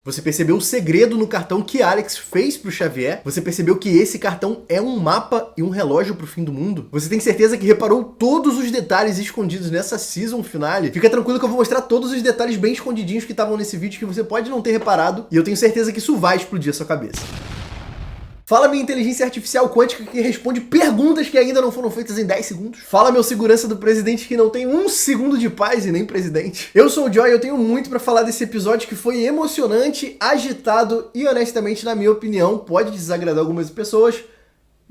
Você percebeu o segredo no cartão que Alex fez pro Xavier? Você percebeu que esse cartão é um mapa e um relógio pro fim do mundo? Você tem certeza que reparou todos os detalhes escondidos nessa season finale? Fica tranquilo que eu vou mostrar todos os detalhes bem escondidinhos que estavam nesse vídeo que você pode não ter reparado, e eu tenho certeza que isso vai explodir a sua cabeça. Fala, minha inteligência artificial quântica que responde perguntas que ainda não foram feitas em 10 segundos. Fala, meu segurança do presidente que não tem um segundo de paz e nem presidente. Eu sou o Joy e eu tenho muito pra falar desse episódio que foi emocionante, agitado e, honestamente, na minha opinião, pode desagradar algumas pessoas,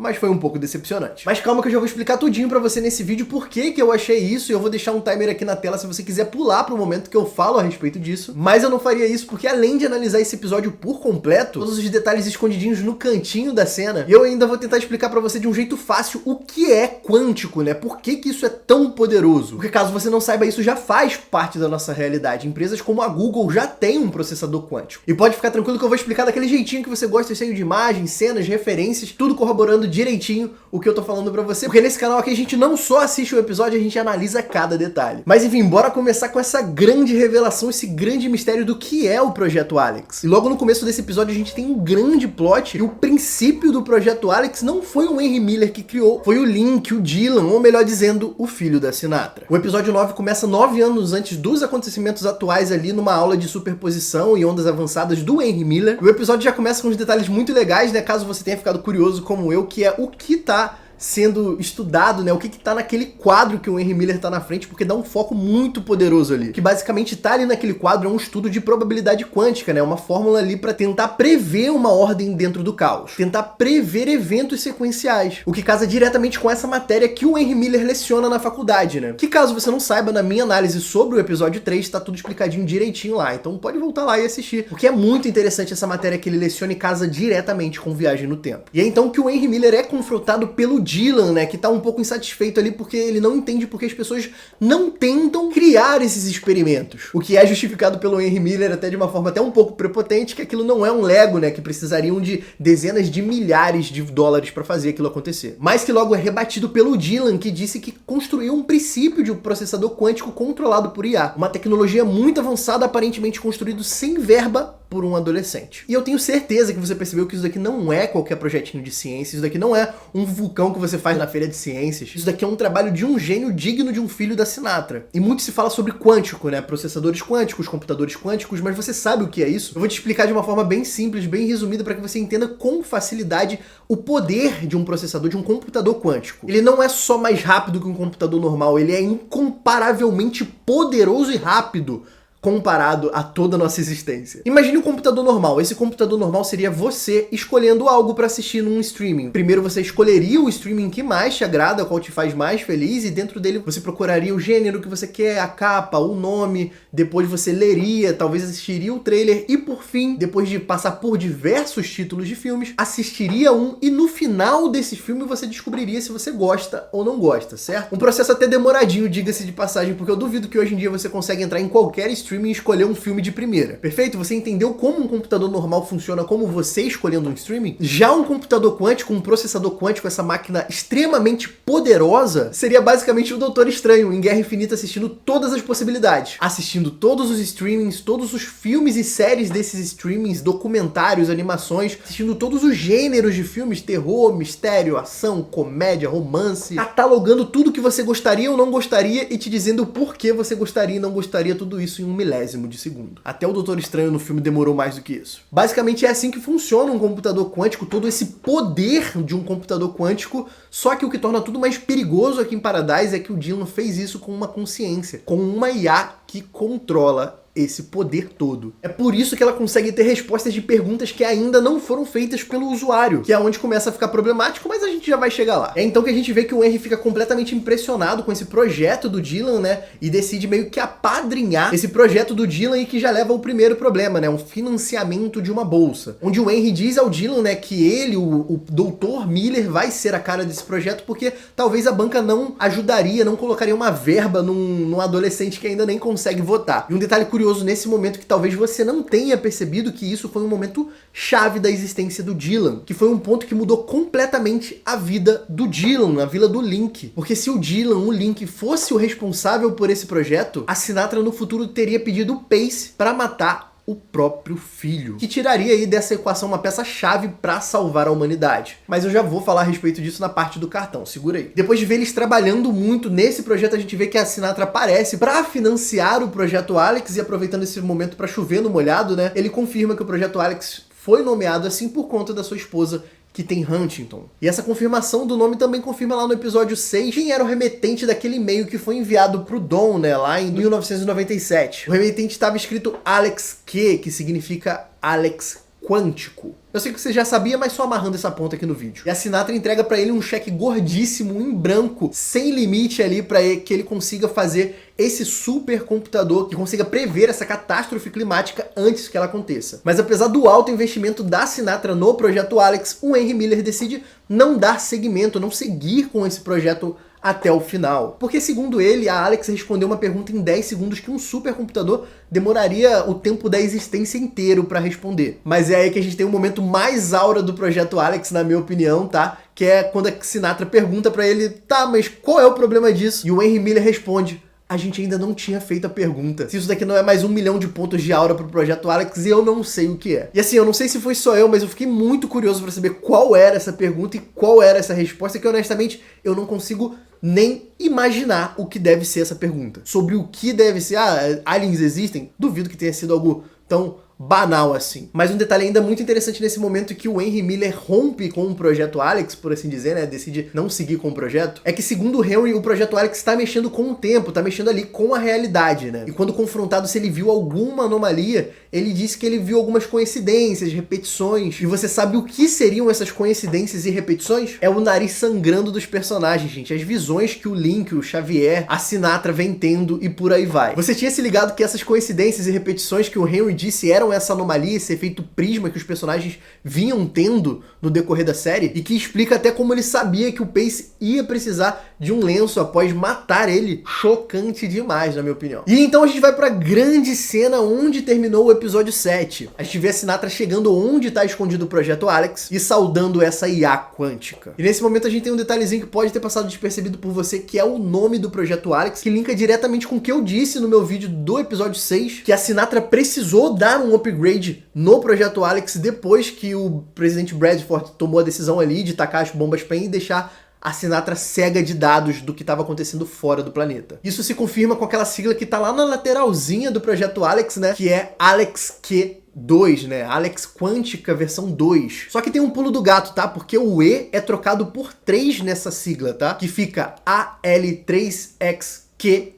mas foi um pouco decepcionante. Mas calma que eu já vou explicar tudinho pra você nesse vídeo por que eu achei isso, e eu vou deixar um timer aqui na tela se você quiser pular pro momento que eu falo a respeito disso. Mas eu não faria isso porque, além de analisar esse episódio por completo, todos os detalhes escondidinhos no cantinho da cena, eu ainda vou tentar explicar pra você de um jeito fácil o que é quântico, né? Por que isso é tão poderoso? Porque caso você não saiba, isso já faz parte da nossa realidade. Empresas como a Google já têm um processador quântico. E pode ficar tranquilo que eu vou explicar daquele jeitinho que você gosta, cheio de imagens, cenas, referências, tudo corroborando direitinho o que eu tô falando pra você, porque nesse canal aqui a gente não só assiste o episódio, a gente analisa cada detalhe. Mas enfim, bora começar com essa grande revelação, esse grande mistério do que é o Projeto Alex. E logo no começo desse episódio a gente tem um grande plot, e o princípio do Projeto Alex não foi o Henry Miller que criou, foi o Link, o Dylan, ou melhor dizendo, o filho da Sinatra. O episódio 9 começa 9 anos antes dos acontecimentos atuais ali numa aula de superposição e ondas avançadas do Henry Miller. E o episódio já começa com uns detalhes muito legais, né, caso você tenha ficado curioso como eu, que é o que tá sendo estudado, né? O que tá naquele quadro que o Henry Miller tá na frente, porque dá um foco muito poderoso ali. Que basicamente tá ali naquele quadro é um estudo de probabilidade quântica, né? Uma fórmula ali para tentar prever uma ordem dentro do caos. Tentar prever eventos sequenciais. O que casa diretamente com essa matéria que o Henry Miller leciona na faculdade, né? Que caso você não saiba, na minha análise sobre o episódio 3, tá tudo explicadinho direitinho lá. Então pode voltar lá e assistir. Porque é muito interessante essa matéria que ele leciona e casa diretamente com Viagem no Tempo. E é então que o Henry Miller é confrontado pelo Dylan, né, que tá um pouco insatisfeito ali porque ele não entende porque as pessoas não tentam criar esses experimentos. O que é justificado pelo Henry Miller até de uma forma até um pouco prepotente, que aquilo não é um Lego, né, que precisariam de dezenas de milhares de dólares para fazer aquilo acontecer. Mas que logo é rebatido pelo Dylan, que disse que construiu um princípio de um processador quântico controlado por IA. Uma tecnologia muito avançada, aparentemente construído sem verba por um adolescente. E eu tenho certeza que você percebeu que isso daqui não é qualquer projetinho de ciência, isso daqui não é um vulcão que você faz na feira de ciências, isso daqui é um trabalho de um gênio digno de um filho da Sinatra. E muito se fala sobre quântico, né? Processadores quânticos, computadores quânticos, mas você sabe o que é isso? Eu vou te explicar de uma forma bem simples, bem resumida, para que você entenda com facilidade o poder de um processador, de um computador quântico. Ele não é só mais rápido que um computador normal, ele é incomparavelmente poderoso e rápido comparado a toda a nossa existência. Imagine um computador normal. Esse computador normal seria você escolhendo algo para assistir num streaming. Primeiro você escolheria o streaming que mais te agrada, qual te faz mais feliz, e dentro dele você procuraria o gênero que você quer, a capa, o nome, depois você leria, talvez assistiria o trailer e, por fim, depois de passar por diversos títulos de filmes, assistiria um e no final desse filme você descobriria se você gosta ou não gosta, certo? Um processo até demoradinho, diga-se de passagem, porque eu duvido que hoje em dia você consegue entrar em qualquer streaming e escolher um filme de primeira. Perfeito? Você entendeu como um computador normal funciona, como você escolhendo um streaming? Já um computador quântico, um processador quântico, essa máquina extremamente poderosa, seria basicamente o Doutor Estranho em Guerra Infinita assistindo todas as possibilidades. Assistindo todos os streamings, todos os filmes e séries desses streamings, documentários, animações, assistindo todos os gêneros de filmes, terror, mistério, ação, comédia, romance, catalogando tudo que você gostaria ou não gostaria e te dizendo por que você gostaria e não gostaria, tudo isso em um milésimo de segundo. Até o Doutor Estranho no filme demorou mais do que isso. Basicamente é assim que funciona um computador quântico, todo esse poder de um computador quântico, só que o que torna tudo mais perigoso aqui em Paradise é que o Dylan fez isso com uma consciência, com uma IA que controla esse poder todo. É por isso que ela consegue ter respostas de perguntas que ainda não foram feitas pelo usuário, que é onde começa a ficar problemático, mas a gente já vai chegar lá. É então que a gente vê que o Henry fica completamente impressionado com esse projeto do Dylan, né, e decide meio que apadrinhar esse projeto do Dylan, e que já leva ao primeiro problema, né, um financiamento de uma bolsa, onde o Henry diz ao Dylan, né, que ele, o Dr. Miller, vai ser a cara desse projeto, porque talvez a banca não ajudaria, não colocaria uma verba num adolescente que ainda nem consegue votar. E um detalhe curioso nesse momento que talvez você não tenha percebido, que isso foi um momento chave da existência do Dylan, que foi um ponto que mudou completamente a vida do Dylan, a vida do Link. Porque se o Dylan, o Link, fosse o responsável por esse projeto, a Sinatra no futuro teria pedido o Pace para matar o próprio filho, que tiraria aí dessa equação uma peça-chave para salvar a humanidade. Mas eu já vou falar a respeito disso na parte do cartão, segura aí. Depois de ver eles trabalhando muito nesse projeto, a gente vê que a Sinatra aparece para financiar o Projeto Alex e aproveitando esse momento para chover no molhado, né? Ele confirma que o Projeto Alex foi nomeado assim por conta da sua esposa, que tem Huntington. E essa confirmação do nome também confirma lá no episódio 6 quem era o remetente daquele e-mail que foi enviado pro Don, né, lá em 1997. O remetente estava escrito Alex Q, que significa Alex Quântico. Eu sei que você já sabia, mas só amarrando essa ponta aqui no vídeo. E a Sinatra entrega pra ele um cheque gordíssimo, em branco, sem limite ali, pra que ele consiga fazer esse supercomputador que consiga prever essa catástrofe climática antes que ela aconteça. Mas apesar do alto investimento da Sinatra no Projeto Alex, o Henry Miller decide não dar seguimento, não seguir com esse projeto até o final. Porque, segundo ele, a Alex respondeu uma pergunta em 10 segundos que um supercomputador demoraria o tempo da existência inteiro para responder. Mas é aí que a gente tem o momento mais aura do Projeto Alex, na minha opinião, tá? Que é quando a Sinatra pergunta para ele, tá, mas qual é o problema disso? E o Henry Miller responde, a gente ainda não tinha feito a pergunta. Se isso daqui não é mais 1 milhão de pontos de aura pro Projeto Alex, eu não sei o que é. E assim, eu não sei se foi só eu, mas eu fiquei muito curioso para saber qual era essa pergunta e qual era essa resposta, que honestamente eu não consigo nem imaginar o que deve ser essa pergunta. Sobre o que deve ser, aliens existem? Duvido que tenha sido algo tão banal assim. Mas um detalhe ainda muito interessante nesse momento que o Henry Miller rompe com o Projeto Alex, por assim dizer, né, decide não seguir com o projeto, é que segundo o Henry, o Projeto Alex está mexendo com o tempo, está mexendo ali com a realidade, né? E quando confrontado se ele viu alguma anomalia, ele disse que ele viu algumas coincidências, repetições. E você sabe o que seriam essas coincidências e repetições? É o nariz sangrando dos personagens, gente. As visões que o Link, o Xavier, a Sinatra vem tendo e por aí vai. Você tinha se ligado que essas coincidências e repetições que o Henry disse eram essa anomalia, esse efeito prisma que os personagens vinham tendo no decorrer da série, e que explica até como ele sabia que o Pace ia precisar de um lenço após matar ele. Chocante demais, na minha opinião. E então a gente vai pra grande cena onde terminou o episódio 7. A gente vê a Sinatra chegando onde tá escondido o Projeto Alex e saudando essa IA quântica. E nesse momento a gente tem um detalhezinho que pode ter passado despercebido por você, que é o nome do Projeto Alex, que linka diretamente com o que eu disse no meu vídeo do episódio 6, que a Sinatra precisou dar um upgrade no Projeto Alex depois que o presidente Bradford tomou a decisão ali de tacar as bombas PEM e deixar a Sinatra cega de dados do que estava acontecendo fora do planeta. Isso se confirma com aquela sigla que tá lá na lateralzinha do Projeto Alex, né? Que é Alex Q2, né? Alex Quântica versão 2. Só que tem um pulo do gato, tá? Porque o E é trocado por 3 nessa sigla, tá? Que fica AL3XQ2.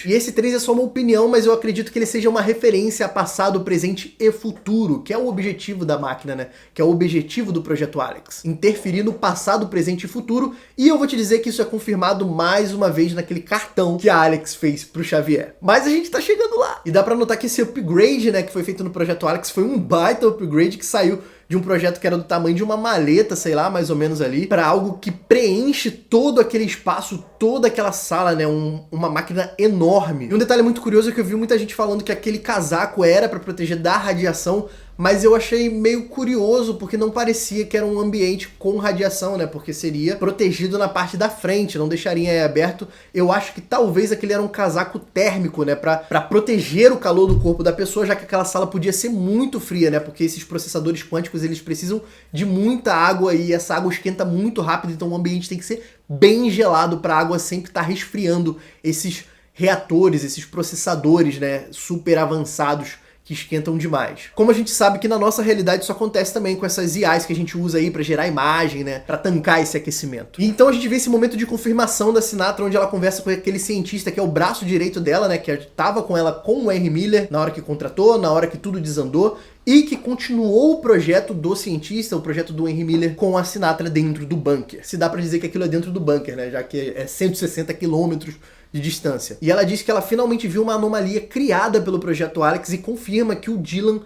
E esse 3 é só uma opinião, mas eu acredito que ele seja uma referência a passado, presente e futuro, que é o objetivo da máquina, né? Que é o objetivo do Projeto Alex. Interferir no passado, presente e futuro, e eu vou te dizer que isso é confirmado mais uma vez naquele cartão que a Alex fez pro Xavier. Mas a gente tá chegando lá. E dá pra notar que esse upgrade, né, que foi feito no Projeto Alex foi um baita upgrade que saiu de um projeto que era do tamanho de uma maleta, sei lá, mais ou menos ali, para algo que preenche todo aquele espaço, toda aquela sala, né, uma máquina enorme. E um detalhe muito curioso é que eu vi muita gente falando que aquele casaco era para proteger da radiação, mas eu achei meio curioso, porque não parecia que era um ambiente com radiação, né? Porque seria protegido na parte da frente, não deixaria aberto. Eu acho que talvez aquele era um casaco térmico, né? Pra proteger o calor do corpo da pessoa, já que aquela sala podia ser muito fria, né? Porque esses processadores quânticos, eles precisam de muita água e essa água esquenta muito rápido, então o ambiente tem que ser bem gelado para a água sempre estar resfriando esses reatores, esses processadores, né? Super avançados, que esquentam demais. Como a gente sabe que na nossa realidade isso acontece também com essas IAs que a gente usa aí pra gerar imagem, né, pra tancar esse aquecimento. E então a gente vê esse momento de confirmação da Sinatra, onde ela conversa com aquele cientista que é o braço direito dela, né, que tava com ela com o Henry Miller na hora que contratou, na hora que tudo desandou, e que continuou o projeto do cientista, o projeto do Henry Miller, com a Sinatra dentro do bunker. Se dá pra dizer que aquilo é dentro do bunker, né, já que é 160 quilômetros de distância. E ela diz que ela finalmente viu uma anomalia criada pelo Projeto Alex e confirma que o Dylan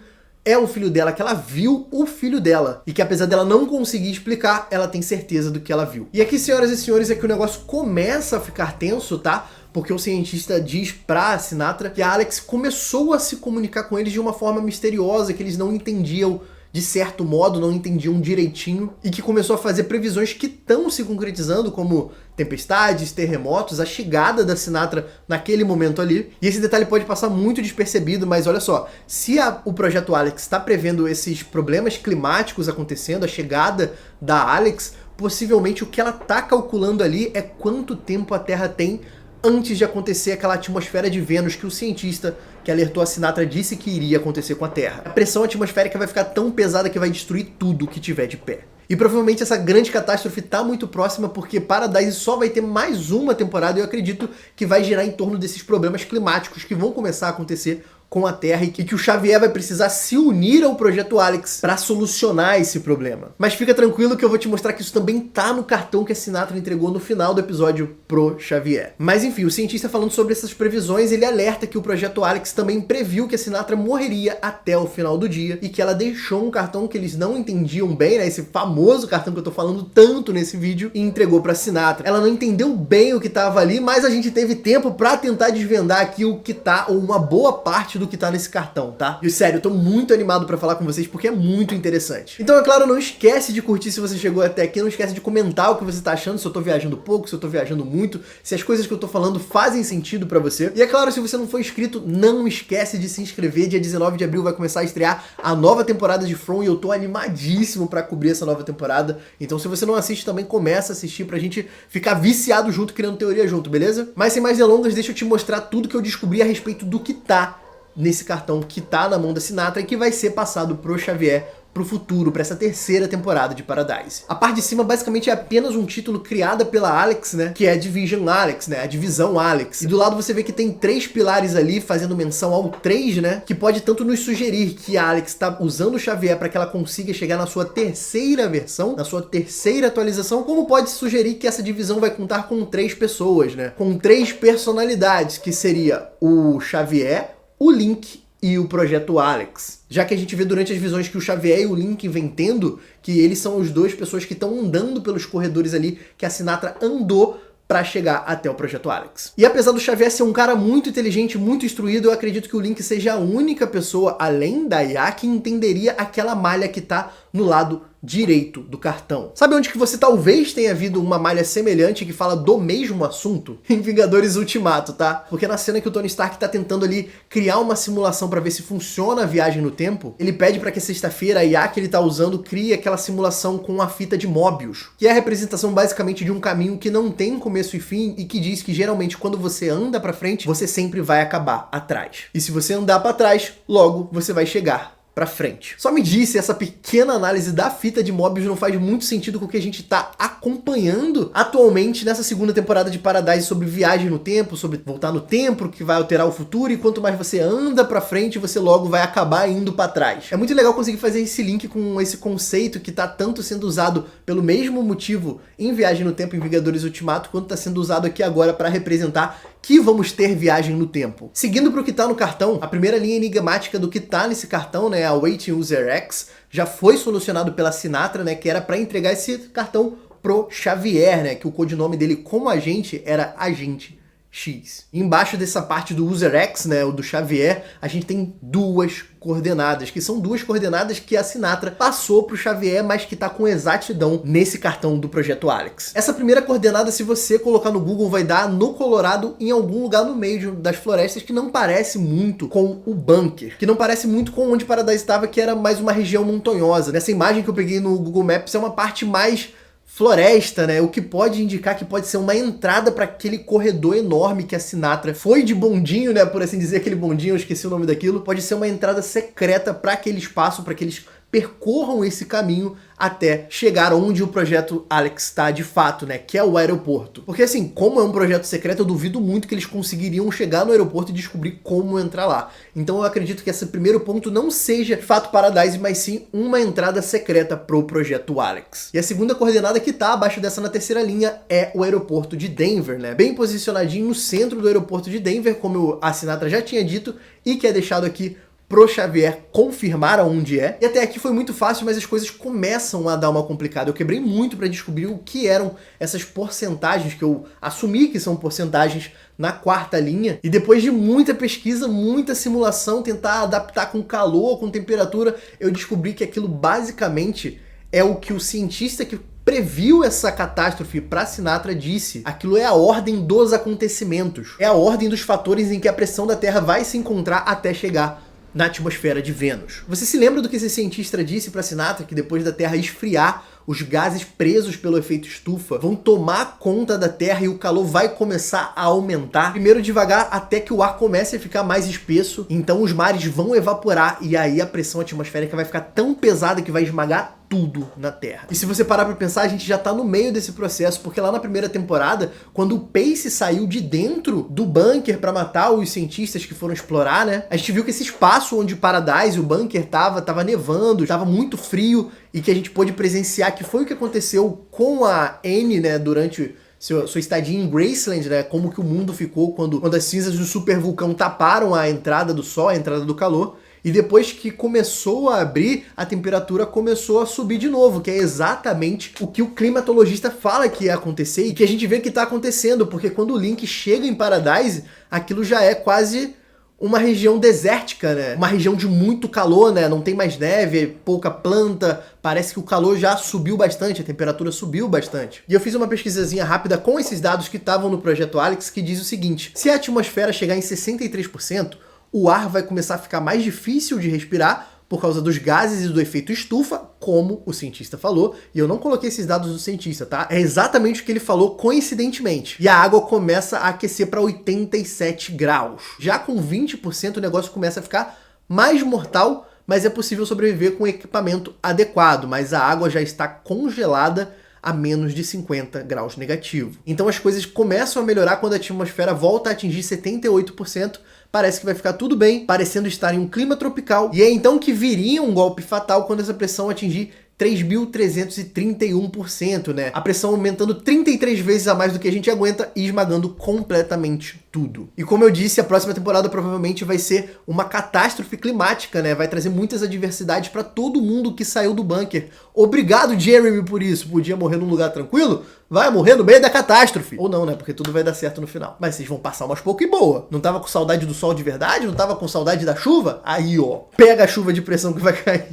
é o filho dela, que ela viu o filho dela. E que apesar dela não conseguir explicar, ela tem certeza do que ela viu. E aqui, senhoras e senhores, é que o negócio começa a ficar tenso, tá? Porque o cientista diz pra Sinatra que a Alex começou a se comunicar com eles de uma forma misteriosa, que eles não entendiam de certo modo, não entendiam direitinho e que começou a fazer previsões que estão se concretizando, como tempestades, terremotos, a chegada da Sinatra naquele momento ali. E esse detalhe pode passar muito despercebido, mas olha só, se o Projeto Alex está prevendo esses problemas climáticos acontecendo, a chegada da Alex, possivelmente o que ela está calculando ali é quanto tempo a Terra tem antes de acontecer aquela atmosfera de Vênus que o cientista que alertou a Sinatra disse que iria acontecer com a Terra. A pressão atmosférica vai ficar tão pesada que vai destruir tudo que tiver de pé. E provavelmente essa grande catástrofe está muito próxima porque Paradise só vai ter mais uma temporada e eu acredito que vai girar em torno desses problemas climáticos que vão começar a acontecer com a Terra e que o Xavier vai precisar se unir ao Projeto Alex para solucionar esse problema. Mas fica tranquilo que eu vou te mostrar que isso também tá no cartão que a Sinatra entregou no final do episódio pro Xavier. Mas enfim, o cientista falando sobre essas previsões, ele alerta que o Projeto Alex também previu que a Sinatra morreria até o final do dia e que ela deixou um cartão que eles não entendiam bem, né, esse famoso cartão que eu tô falando tanto nesse vídeo, e entregou pra Sinatra. Ela não entendeu bem o que tava ali, mas a gente teve tempo pra tentar desvendar aqui o que tá, ou uma boa parte do que tá nesse cartão, tá? E sério, eu tô muito animado pra falar com vocês porque é muito interessante. Então, é claro, não esquece de curtir se você chegou até aqui, não esquece de comentar o que você tá achando, se eu tô viajando pouco, se eu tô viajando muito, se as coisas que eu tô falando fazem sentido pra você. E é claro, se você não for inscrito, não esquece de se inscrever. Dia 19 de abril vai começar a estrear a nova temporada de From e eu tô animadíssimo pra cobrir essa nova temporada. Então, se você não assiste, também começa a assistir pra gente ficar viciado junto, criando teoria junto, beleza? Mas sem mais delongas, deixa eu te mostrar tudo que eu descobri a respeito do que tá nesse cartão que tá na mão da Sinatra e que vai ser passado pro Xavier pro futuro, pra essa terceira temporada de Paradise. A parte de cima basicamente é apenas um título criado pela Alex, né, que é a Division Alex, né, a divisão Alex. E do lado você vê que tem 3 pilares ali fazendo menção ao 3, né, que pode tanto nos sugerir que a Alex tá usando o Xavier para que ela consiga chegar na sua terceira versão, na sua terceira atualização, como pode sugerir que essa divisão vai contar com 3 pessoas, né, com 3 personalidades, que seria o Xavier, o Link e o Projeto Alex. Já que a gente vê durante as visões que o Xavier e o Link vem tendo, que eles são as 2 pessoas que estão andando pelos corredores ali que a Sinatra andou para chegar até o Projeto Alex. E apesar do Xavier ser um cara muito inteligente, muito instruído, eu acredito que o Link seja a única pessoa, além da IA, que entenderia aquela malha que tá no lado direito do cartão. Sabe onde que você talvez tenha visto uma malha semelhante que fala do mesmo assunto? Em Vingadores Ultimato, tá? Porque na cena que o Tony Stark tá tentando ali criar uma simulação para ver se funciona a viagem no tempo, ele pede para que sexta-feira a IA que ele tá usando crie aquela simulação com a fita de Mobius, que é a representação basicamente de um caminho que não tem começo e fim e que diz que geralmente quando você anda para frente, você sempre vai acabar atrás. E se você andar para trás, logo você vai chegar pra frente. Só me diz se essa pequena análise da fita de Mobius não faz muito sentido com o que a gente tá acompanhando atualmente nessa segunda temporada de Paradise sobre viagem no tempo, sobre voltar no tempo, que vai alterar o futuro, e quanto mais você anda pra frente, você logo vai acabar indo pra trás. É muito legal conseguir fazer esse link com esse conceito que tá tanto sendo usado pelo mesmo motivo em Viagem no Tempo em Vingadores Ultimato, quanto tá sendo usado aqui agora para representar que vamos ter viagem no tempo. Seguindo para o que tá no cartão, a primeira linha enigmática do que tá nesse cartão, né, a Waiting User X, já foi solucionado pela Sinatra, né, que era para entregar esse cartão pro Xavier, né, que o codinome dele como agente era Agente X. Embaixo dessa parte do User X, né, o do Xavier, a gente tem 2 coordenadas, que são 2 coordenadas que a Sinatra passou pro Xavier, mas que tá com exatidão nesse cartão do Projeto Alex. Essa primeira coordenada, se você colocar no Google, vai dar no Colorado, em algum lugar no meio das florestas, que não parece muito com o bunker, que não parece muito com onde Paradise estava, que era mais uma região montanhosa. Nessa imagem que eu peguei no Google Maps, é uma parte mais floresta, né? O que pode indicar que pode ser uma entrada para aquele corredor enorme que a Sinatra foi de bondinho, né? Por assim dizer, aquele bondinho, eu esqueci o nome daquilo. Pode ser uma entrada secreta para aquele espaço, para que eles percorram esse caminho até chegar onde o Projeto Alex está de fato, né? Que é o aeroporto. Porque assim, como é um projeto secreto, eu duvido muito que eles conseguiriam chegar no aeroporto e descobrir como entrar lá. Então eu acredito que esse primeiro ponto não seja de fato Paradise, mas sim uma entrada secreta pro Projeto Alex. E a segunda coordenada que tá abaixo dessa na terceira linha é o aeroporto de Denver, né? Bem posicionadinho no centro do aeroporto de Denver, como a Sinatra já tinha dito, e que é deixado aqui pro Xavier confirmar aonde é. E até aqui foi muito fácil, mas as coisas começam a dar uma complicada. Eu quebrei muito para descobrir o que eram essas porcentagens, que eu assumi que são porcentagens na quarta linha. E depois de muita pesquisa, muita simulação, tentar adaptar com calor, com temperatura, eu descobri que aquilo basicamente é o que o cientista que previu essa catástrofe para Sinatra disse. Aquilo é a ordem dos acontecimentos. É a ordem dos fatores em que a pressão da Terra vai se encontrar até chegar na atmosfera de Vênus. Você se lembra do que esse cientista disse para Sinatra, que depois da Terra esfriar, os gases presos pelo efeito estufa vão tomar conta da Terra e o calor vai começar a aumentar, primeiro devagar até que o ar comece a ficar mais espesso, então os mares vão evaporar e aí a pressão atmosférica vai ficar tão pesada que vai esmagar tudo na Terra. E se você parar pra pensar, a gente já tá no meio desse processo, porque lá na primeira temporada, quando o Pace saiu de dentro do bunker pra matar os cientistas que foram explorar, né? A gente viu que esse espaço onde Paradise, o bunker, tava nevando, tava muito frio, e que a gente pôde presenciar, que foi o que aconteceu com a Anne, né, durante sua estadia em Graceland, né, como que o mundo ficou quando as cinzas do supervulcão taparam a entrada do sol, a entrada do calor. E depois que começou a abrir, a temperatura começou a subir de novo, que é exatamente o que o climatologista fala que ia acontecer e que a gente vê que está acontecendo, porque quando o Link chega em Paradise, aquilo já é quase uma região desértica, né? Uma região de muito calor, né? Não tem mais neve, pouca planta, parece que o calor já subiu bastante, a temperatura subiu bastante. E eu fiz uma pesquisazinha rápida com esses dados que estavam no Projeto Alex, que diz o seguinte: se a atmosfera chegar em 63%, o ar vai começar a ficar mais difícil de respirar por causa dos gases e do efeito estufa, como o cientista falou, e eu não coloquei esses dados do cientista, tá? É exatamente o que ele falou coincidentemente. E a água começa a aquecer para 87 graus. Já com 20% o negócio começa a ficar mais mortal, mas é possível sobreviver com equipamento adequado, mas a água já está congelada a menos de 50 graus negativo. Então as coisas começam a melhorar quando a atmosfera volta a atingir 78%, parece que vai ficar tudo bem, parecendo estar em um clima tropical, e é então que viria um golpe fatal quando essa pressão atingir 3.331%, né? A pressão aumentando 33 vezes a mais do que a gente aguenta e esmagando completamente tudo. E como eu disse, a próxima temporada provavelmente vai ser uma catástrofe climática, né? Vai trazer muitas adversidades para todo mundo que saiu do bunker. Obrigado, Jeremy, por isso. Podia morrer num lugar tranquilo? Vai morrer no meio da catástrofe. Ou não, né? Porque tudo vai dar certo no final. Mas vocês vão passar umas pouco e boa. Não tava com saudade do sol de verdade? Não tava com saudade da chuva? Aí, ó. Pega a chuva de pressão que vai cair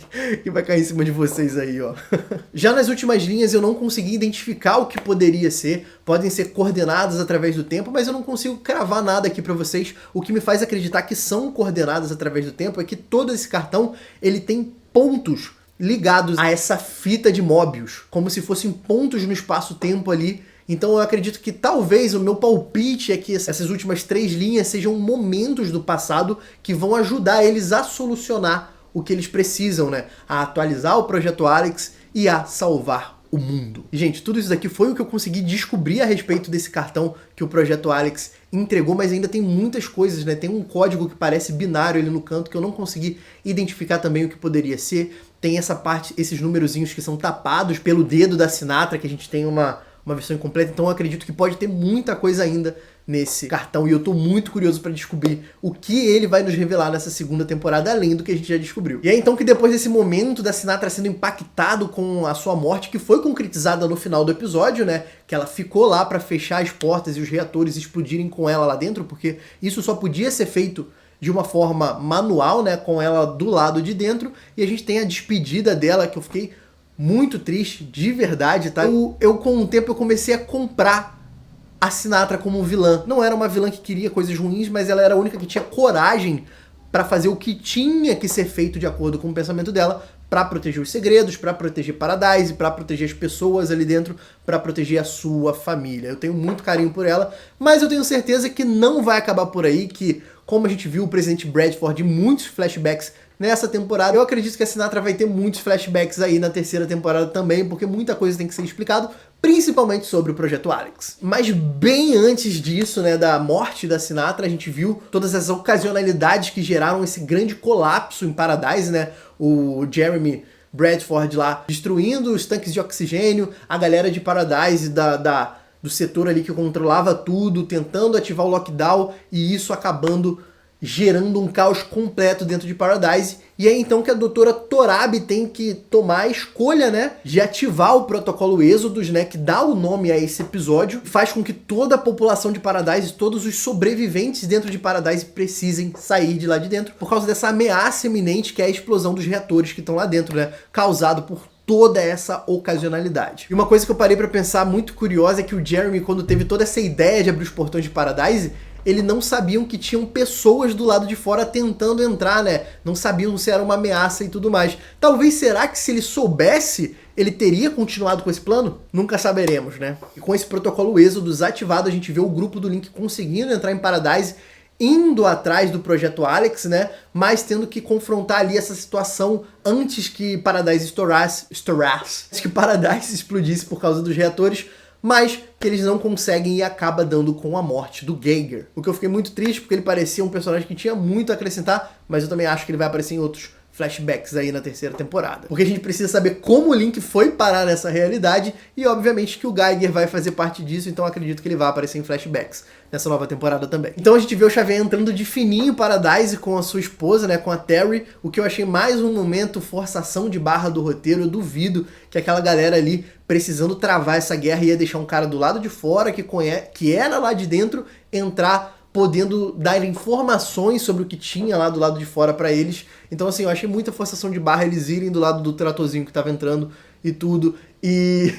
em cima de vocês aí, ó. Já nas últimas linhas eu não consegui identificar o que poderia ser. Podem ser coordenadas através do tempo, mas eu não consigo cravar nada aqui pra vocês. O que me faz acreditar que são coordenadas através do tempo é que todo esse cartão, ele tem pontos ligados a essa fita de Mobius, como se fossem pontos no espaço-tempo ali. Então eu acredito que talvez o meu palpite é que essas últimas 3 linhas sejam momentos do passado que vão ajudar eles a solucionar o que eles precisam, né? A atualizar o Projeto Alex e a salvar o mundo. E, gente, tudo isso daqui foi o que eu consegui descobrir a respeito desse cartão que o Projeto Alex entregou, mas ainda tem muitas coisas, né? Tem um código que parece binário ali no canto que eu não consegui identificar também o que poderia ser. Tem essa parte, esses numerozinhos que são tapados pelo dedo da Sinatra, que a gente tem uma versão incompleta, então eu acredito que pode ter muita coisa ainda nesse cartão, e eu tô muito curioso para descobrir o que ele vai nos revelar nessa segunda temporada, além do que a gente já descobriu. E é então que depois desse momento da Sinatra sendo impactado com a sua morte, que foi concretizada no final do episódio, né, que ela ficou lá para fechar as portas e os reatores explodirem com ela lá dentro, porque isso só podia ser feito de uma forma manual, né, com ela do lado de dentro, e a gente tem a despedida dela, que eu fiquei muito triste, de verdade, tá? Eu com o tempo eu comecei a comprar a Sinatra como vilã. Não era uma vilã que queria coisas ruins, mas ela era a única que tinha coragem para fazer o que tinha que ser feito de acordo com o pensamento dela, para proteger os segredos, para proteger Paradise, para proteger as pessoas ali dentro, para proteger a sua família. Eu tenho muito carinho por ela, mas eu tenho certeza que não vai acabar por aí, que como a gente viu o presidente Bradford em muitos flashbacks nessa temporada, eu acredito que a Sinatra vai ter muitos flashbacks aí na terceira temporada também, porque muita coisa tem que ser explicado, principalmente sobre o Projeto Alex. Mas bem antes disso, né, da morte da Sinatra, a gente viu todas as ocasionalidades que geraram esse grande colapso em Paradise, né? O Jeremy Bradford lá destruindo os tanques de oxigênio, a galera de Paradise do setor ali que controlava tudo, tentando ativar o lockdown, e isso acabando gerando um caos completo dentro de Paradise. E é então que a doutora Torabi tem que tomar a escolha, né, de ativar o protocolo Êxodos, né, que dá o nome a esse episódio, faz com que toda a população de Paradise, todos os sobreviventes dentro de Paradise precisem sair de lá de dentro, por causa dessa ameaça iminente que é a explosão dos reatores que estão lá dentro, né, causado por toda essa ocasionalidade. E uma coisa que eu parei pra pensar muito curiosa é que o Jeremy, quando teve toda essa ideia de abrir os portões de Paradise, eles não sabiam que tinham pessoas do lado de fora tentando entrar, né? Não sabiam se era uma ameaça e tudo mais. Talvez, será que se ele soubesse, ele teria continuado com esse plano? Nunca saberemos, né? E com esse protocolo Êxodos ativado, a gente vê o grupo do Link conseguindo entrar em Paradise, indo atrás do projeto Alex, né? Mas tendo que confrontar ali essa situação antes que Paradise estourasse, antes que Paradise explodisse por causa dos reatores, mas que eles não conseguem e acaba dando com a morte do Geiger. O que eu fiquei muito triste, porque ele parecia um personagem que tinha muito a acrescentar, mas eu também acho que ele vai aparecer em outros flashbacks aí na terceira temporada. Porque a gente precisa saber como o Link foi parar nessa realidade e, obviamente, que o Geiger vai fazer parte disso, então acredito que ele vai aparecer em flashbacks nessa nova temporada também. Então a gente vê o Xavier entrando de fininho em Paradise com a sua esposa, né, com a Terry, o que eu achei mais um momento forçação de barra do roteiro. Eu duvido que aquela galera ali, precisando travar essa guerra, ia deixar um cara do lado de fora, que era lá de dentro, entrar podendo dar informações sobre o que tinha lá do lado de fora pra eles. Então, assim, eu achei muita forçação de barra eles irem do lado do tratorzinho que tava entrando e tudo, e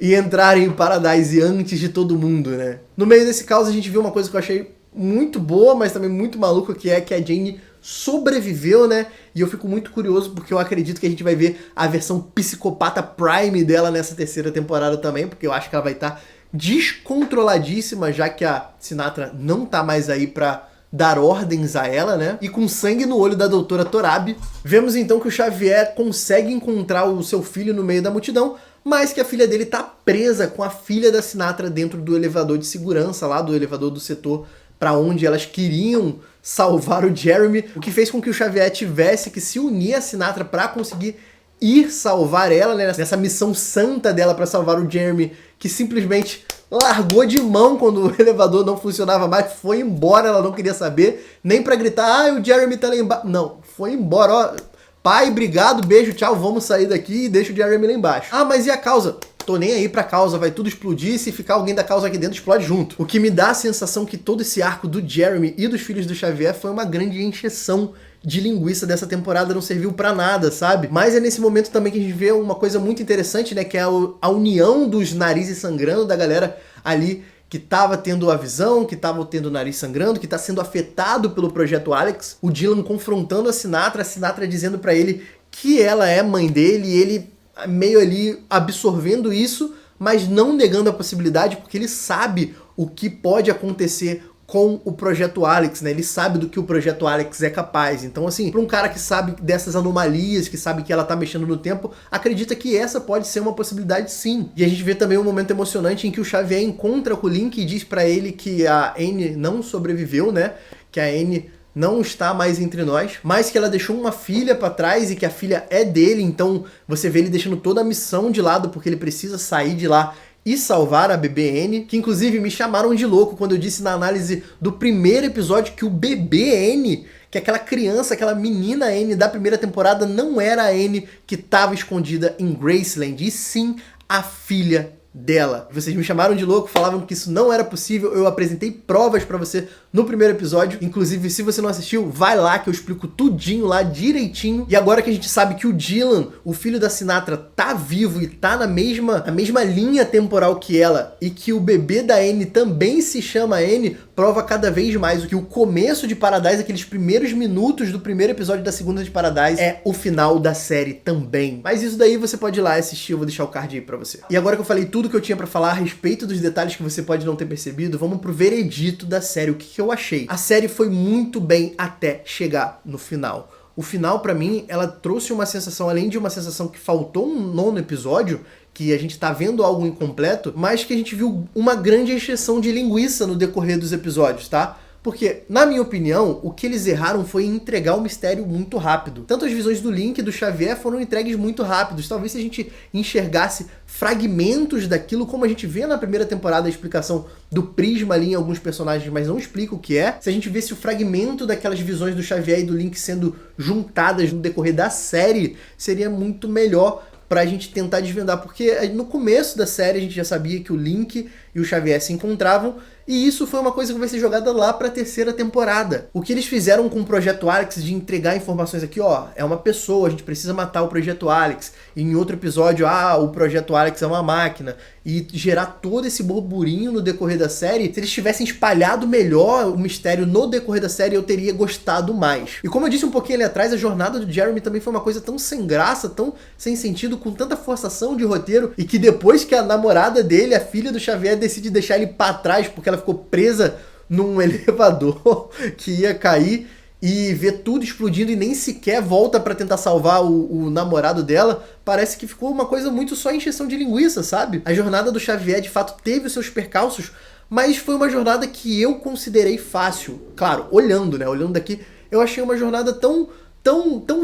entrarem em Paradise antes de todo mundo, né? No meio desse caos, a gente viu uma coisa que eu achei muito boa, mas também muito maluca, que é que a Jane sobreviveu, né? E eu fico muito curioso, porque eu acredito que a gente vai ver a versão psicopata Prime dela nessa terceira temporada também, porque eu acho que ela vai estar descontroladíssima, já que a Sinatra não tá mais aí pra dar ordens a ela, né? E com sangue no olho da doutora Torabi, vemos então que o Xavier consegue encontrar o seu filho no meio da multidão, mas que a filha dele tá presa com a filha da Sinatra dentro do elevador de segurança, lá do elevador do setor para onde elas queriam salvar o Jeremy, o que fez com que o Xavier tivesse que se unir à Sinatra para conseguir ir salvar ela, né, nessa missão santa dela para salvar o Jeremy, que simplesmente largou de mão quando o elevador não funcionava mais, foi embora, ela não queria saber, nem pra gritar, o Jeremy tá lá embaixo. Não, foi embora, ó. Pai, obrigado, beijo, tchau, vamos sair daqui e deixa o Jeremy lá embaixo. Ah, mas e a causa? Tô nem aí pra causa, vai tudo explodir, se ficar alguém da causa aqui dentro, explode junto. O que me dá a sensação que todo esse arco do Jeremy e dos filhos do Xavier foi uma grande encheção de linguiça dessa temporada, não serviu pra nada, sabe? Mas é nesse momento também que a gente vê uma coisa muito interessante, né, que é a união dos narizes sangrando da galera ali que tava tendo a visão, que tava tendo o nariz sangrando, que tá sendo afetado pelo projeto Alex, o Dylan confrontando a Sinatra dizendo pra ele que ela é mãe dele, e ele meio ali absorvendo isso, mas não negando a possibilidade, porque ele sabe o que pode acontecer com o Projeto Alex, né? Ele sabe do que o Projeto Alex é capaz. Então, assim, para um cara que sabe dessas anomalias, que sabe que ela tá mexendo no tempo, acredita que essa pode ser uma possibilidade, sim. E a gente vê também um momento emocionante em que o Xavier encontra com o Link e diz para ele que a Anne não sobreviveu, né? Que a Anne não está mais entre nós, mas que ela deixou uma filha para trás e que a filha é dele. Então você vê ele deixando toda a missão de lado porque ele precisa sair de lá e salvar a bebê Anne, que inclusive me chamaram de louco quando eu disse na análise do primeiro episódio que o bebê Anne, que aquela criança, aquela menina Anne da primeira temporada, não era a Anne que estava escondida em Graceland, e sim a filha dela. Vocês me chamaram de louco, falavam que isso não era possível, eu apresentei provas pra você no primeiro episódio, inclusive se você não assistiu, vai lá que eu explico tudinho lá, direitinho. E agora que a gente sabe que o Dylan, o filho da Sinatra, tá vivo e tá na mesma linha temporal que ela, e que o bebê da Anne também se chama Anne, prova cada vez mais o que o começo de Paradise, aqueles primeiros minutos do primeiro episódio da segunda de Paradise, é o final da série também. Mas isso daí você pode ir lá assistir, eu vou deixar o card aí pra você. E agora que eu falei tudo que eu tinha pra falar a respeito dos detalhes que você pode não ter percebido, vamos pro veredito da série, o que eu achei. A série foi muito bem até chegar no final. O final, pra mim, ela trouxe uma sensação, além de uma sensação que faltou um nono episódio, que a gente tá vendo algo incompleto, mas que a gente viu uma grande encheção de linguiça no decorrer dos episódios, tá? Porque, na minha opinião, o que eles erraram foi em entregar o mistério muito rápido. Tanto as visões do Link e do Xavier foram entregues muito rápidos. Talvez se a gente enxergasse fragmentos daquilo, como a gente vê na primeira temporada, a explicação do prisma ali em alguns personagens, mas não explica o que é. Se a gente vesse o fragmento daquelas visões do Xavier e do Link sendo juntadas no decorrer da série, seria muito melhor pra gente tentar desvendar, porque no começo da série a gente já sabia que o Link e o Xavier se encontravam, e isso foi uma coisa que vai ser jogada lá pra terceira temporada. O que eles fizeram com o Projeto Alex de entregar informações aqui, ó, é uma pessoa, a gente precisa matar o Projeto Alex, e em outro episódio, o Projeto Alex é uma máquina, e gerar todo esse burburinho no decorrer da série, se eles tivessem espalhado melhor o mistério no decorrer da série, eu teria gostado mais. E como eu disse um pouquinho ali atrás, a jornada do Jeremy também foi uma coisa tão sem graça, tão sem sentido, com tanta forçação de roteiro, e que depois que a namorada dele, a filha do Xavier, decide deixar ele pra trás, porque ela ficou presa num elevador que ia cair, e vê tudo explodindo e nem sequer volta pra tentar salvar o namorado dela, parece que ficou uma coisa muito só encheção de linguiça, sabe? A jornada do Xavier de fato teve os seus percalços, mas foi uma jornada que eu considerei fácil. Claro, olhando daqui, eu achei uma jornada tão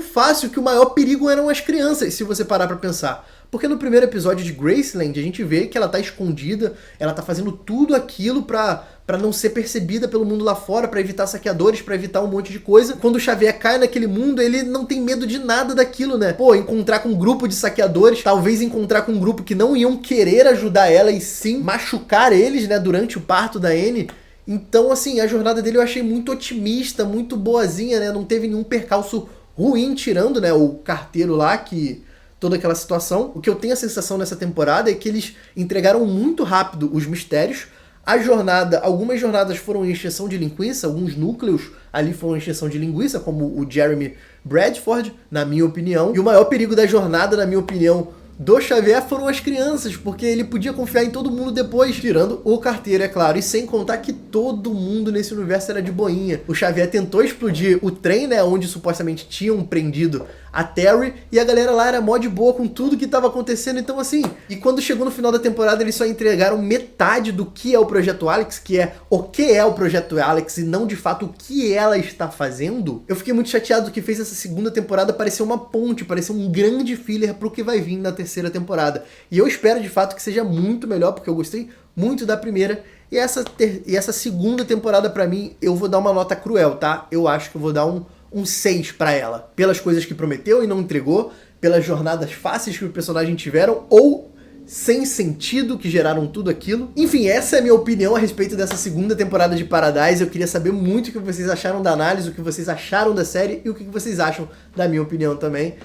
fácil que o maior perigo eram as crianças, se você parar pra pensar. Porque no primeiro episódio de Graceland, a gente vê que ela tá escondida, ela tá fazendo tudo aquilo pra não ser percebida pelo mundo lá fora, pra evitar saqueadores, pra evitar um monte de coisa. Quando o Xavier cai naquele mundo, ele não tem medo de nada daquilo, né? Pô, encontrar com um grupo de saqueadores, talvez encontrar com um grupo que não iam querer ajudar ela e sim machucar eles, né, durante o parto da Anne. Então, assim, a jornada dele eu achei muito otimista, muito boazinha, né? Não teve nenhum percalço ruim, tirando, né, o carteiro lá, que toda aquela situação. O que eu tenho a sensação nessa temporada é que eles entregaram muito rápido os mistérios. A jornada, algumas jornadas foram encheção de linguiça, alguns núcleos ali foram encheção de linguiça, como o Jeremy Bradford, na minha opinião. E o maior perigo da jornada, na minha opinião, do Xavier foram as crianças, porque ele podia confiar em todo mundo depois, tirando o carteiro, é claro, e sem contar que todo mundo nesse universo era de boinha. O Xavier tentou explodir o trem, né, onde supostamente tinham prendido a Terry, e a galera lá era mó de boa com tudo que tava acontecendo, então assim, e quando chegou no final da temporada eles só entregaram metade do que é o Projeto Alex, que é o que é o Projeto Alex e não de fato o que ela está fazendo. Eu fiquei muito chateado que fez essa segunda temporada parecer uma ponte, parecer um grande filler pro que vai vir na terceira temporada. E eu espero de fato que seja muito melhor, porque eu gostei muito da primeira, e essa segunda temporada pra mim, eu vou dar uma nota cruel, tá? Eu acho que eu vou dar um 6 pra ela, pelas coisas que prometeu e não entregou, pelas jornadas fáceis que o personagem tiveram, ou sem sentido, que geraram tudo aquilo. Enfim, essa é a minha opinião a respeito dessa segunda temporada de Paradise. Eu queria saber muito o que vocês acharam da análise, o que vocês acharam da série e o que vocês acham da minha opinião também.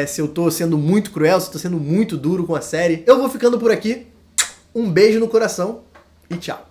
Se eu tô sendo muito cruel, se eu tô sendo muito duro com a série. Eu vou ficando por aqui. Um beijo no coração e tchau.